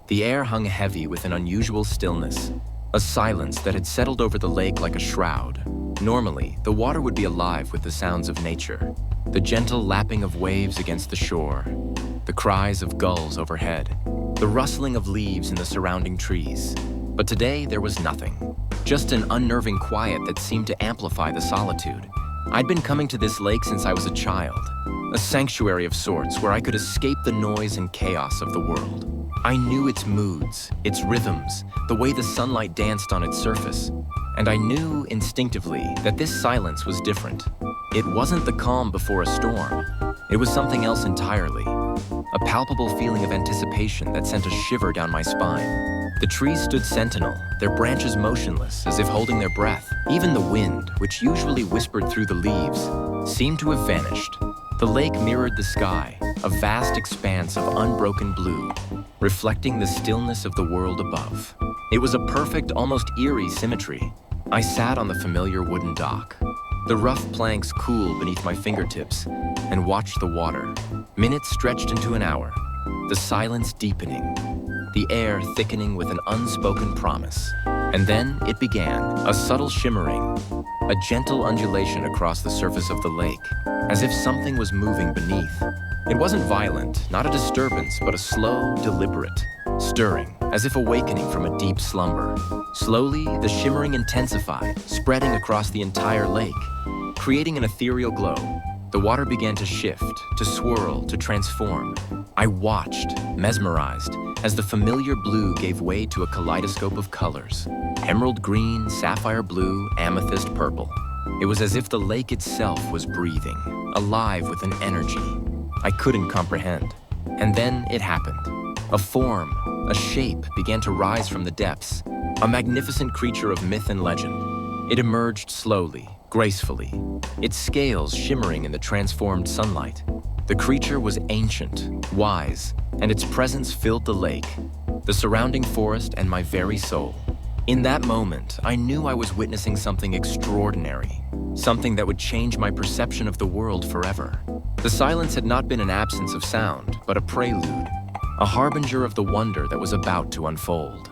The air hung heavy with an unusual stillness, a silence that had settled over the lake like a shroud. Normally, the water would be alive with the sounds of nature, the gentle lapping of waves against the shore, the cries of gulls overhead, the rustling of leaves in the surrounding trees. But today there was nothing, just an unnerving quiet that seemed to amplify the solitude. I'd been coming to this lake since I was a child, a sanctuary of sorts where I could escape the noise and chaos of the world. I knew its moods, its rhythms, the way the sunlight danced on its surface, and I knew instinctively that this silence was different. It wasn't the calm before a storm. It was something else entirely, a palpable feeling of anticipation that sent a shiver down my spine. The trees stood sentinel, their branches motionless as if holding their breath. Even the wind, which usually whispered through the leaves, seemed to have vanished. The lake mirrored the sky, a vast expanse of unbroken blue, reflecting the stillness of the world above. It was a perfect, almost eerie symmetry. I sat on the familiar wooden dock, the rough planks cool beneath my fingertips, and watched the water. Minutes stretched into an hour, the silence deepening, the air thickening with an unspoken promise. And then it began, a subtle shimmering, a gentle undulation across the surface of the lake, as if something was moving beneath. It wasn't violent, not a disturbance, but a slow, deliberate stirring, as if awakening from a deep slumber. Slowly, the shimmering intensified, spreading across the entire lake, creating an ethereal glow. The water began to shift, to swirl, to transform. I watched, mesmerized, as the familiar blue gave way to a kaleidoscope of colors. Emerald green, sapphire blue, amethyst purple. It was as if the lake itself was breathing, alive with an energy I couldn't comprehend. And then it happened. A form, a shape began to rise from the depths, a magnificent creature of myth and legend. It emerged slowly, gracefully, its scales shimmering in the transformed sunlight. The creature was ancient, wise, and its presence filled the lake, the surrounding forest, and my very soul. In that moment, I knew I was witnessing something extraordinary, something that would change my perception of the world forever. The silence had not been an absence of sound, but a prelude, a harbinger of the wonder that was about to unfold.